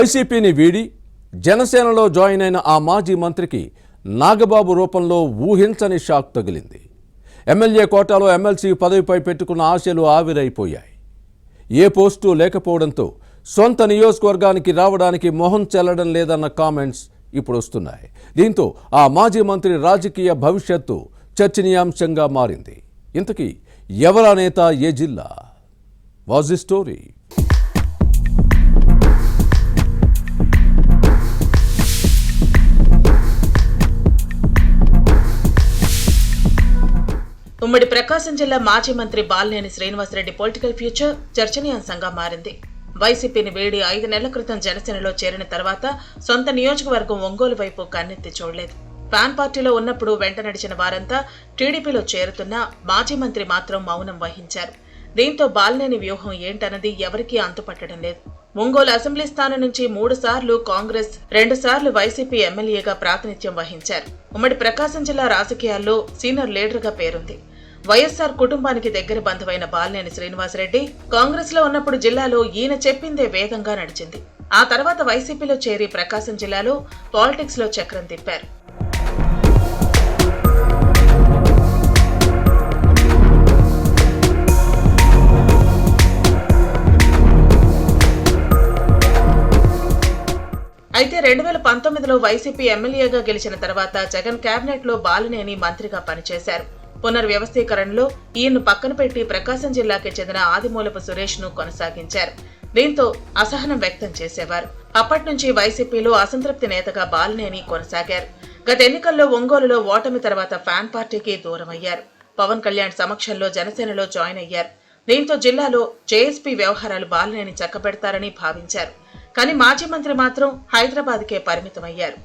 వైసీపీని వీడి జనసేనలో జాయిన్ అయిన ఆ మాజీ మంత్రికి నాగబాబు రూపంలో ఊహించని షాక్ తగిలింది. ఎమ్మెల్యే కోటాలో ఎమ్మెల్సీ పదవిపై పెట్టుకున్న ఆశలు ఆవిరైపోయాయి. ఏ పోస్టు లేకపోవడంతో సొంత నియోజకవర్గానికి రావడానికి మొహం చెల్లడం లేదన్న కామెంట్స్ ఇప్పుడు వస్తున్నాయి. దీంతో ఆ మాజీ మంత్రి రాజకీయ భవిష్యత్తు చర్చనీయాంశంగా మారింది. ఇంతకీ ఎవరా నేత, ఏ జిల్లా? Was the story? ఉమ్మడి ప్రకాశం జిల్లా మాజీ మంత్రి బాలినేని శ్రీనివాసరెడ్డి పొలిటికల్ ఫ్యూచర్ చర్చనీయాంశంగా మారింది. వైసీపీని వీడి 5 నెలల క్రితం జనసేనలో చేరిన తర్వాత సొంత నియోజకవర్గం ఒంగోలు వైపు కన్నెత్తి చూడలేదు. ఫ్యాన్ పార్టీలో ఉన్నప్పుడు వెంట నడిచిన వారంతా టీడీపీలో చేరుతున్నా మాజీ మంత్రి మాత్రం మౌనం వహించారు. దీంతో బాలినేని వ్యూహం ఏంటన్నది ఎవరికీ అంతుపట్టడం లేదు. ఒంగోలు అసెంబ్లీ స్థానం నుంచి 3 సార్లు కాంగ్రెస్, 2 సార్లు వైసీపీ ఎమ్మెల్యేగా ప్రాతినిధ్యం వహించారు. ఉమ్మడి ప్రకాశం జిల్లా రాజకీయాల్లో సీనియర్ లీడర్గా పేరుంది. వైఎస్ఆర్ కుటుంబానికి దగ్గర బంధువైన బాలినేని శ్రీనివాసరెడ్డి కాంగ్రెస్ లో ఉన్నప్పుడు జిల్లాలో ఈయన చెప్పిందే వేగంగా నడిచింది. ఆ తర్వాత వైసీపీలో చేరి ప్రకాశం జిల్లాలో పాలిటిక్స్ లో చక్రం తిప్పారు. అయితే 2019లో వైసీపీ ఎమ్మెల్యేగా గెలిచిన తర్వాత జగన్ కేబినెట్ లో బాలినేని మంత్రిగా పనిచేశారు. పునర్వ్యవస్థీకరణలో ఈయన్ను పక్కన పెట్టి ప్రకాశం జిల్లాకి చెందిన ఆదిమూలపు సురేష్ ను కొనసాగించారు. దీంతో అసహనం వ్యక్తం చేసేవారు. అప్పటి నుంచి వైసీపీలో అసంతృప్తి నేతగా బాలినేని కొనసాగారు. గత ఎన్నికల్లో ఒంగోలులో ఓటమి తర్వాత ఫ్యాన్ పార్టీకి దూరమయ్యారు. పవన్ కళ్యాణ్ సమక్షంలో జనసేనలో జాయిన్ అయ్యారు. దీంతో జిల్లాలో జేఎస్పీ వ్యవహారాలు బాలినేని చక్కబెడతారని భావించారు. కానీ మాజీ మంత్రి మాత్రం హైదరాబాద్కే పరిమితమయ్యారు.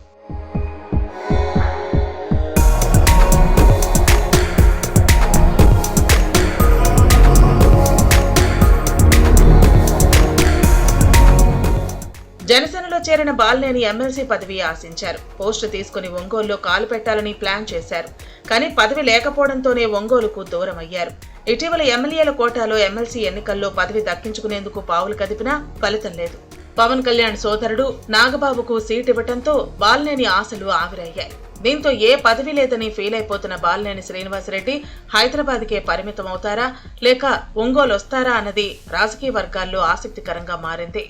జనసేనలో చేరిన బాలినేని ఎమ్మెల్సీ పదవి ఆశించారు. పోస్టు తీసుకుని ఒంగోలులో కాలు పెట్టాలని ప్లాన్ చేశారు. కానీ పదవి లేకపోవడంతోనే ఒంగోలుకు దూరం అయ్యారు. ఇటీవల ఎమ్మెల్యేల కోటాలో ఎమ్మెల్సీ ఎన్నికల్లో పదవి దక్కించుకునేందుకు పావులు కదిపినా ఫలితం లేదు. పవన్ కళ్యాణ్ సోదరుడు నాగబాబుకు సీట్ ఇవ్వడంతో బాలినేని ఆశలు ఆవిరయ్యాయి. దీంతో ఏ పదవి లేదని ఫీల్ అయిపోతున్న బాలినేని శ్రీనివాసరెడ్డి హైదరాబాద్కే పరిమితమవుతారా లేక ఒంగోలు వస్తారా అన్నది రాజకీయ వర్గాల్లో ఆసక్తికరంగా మారింది.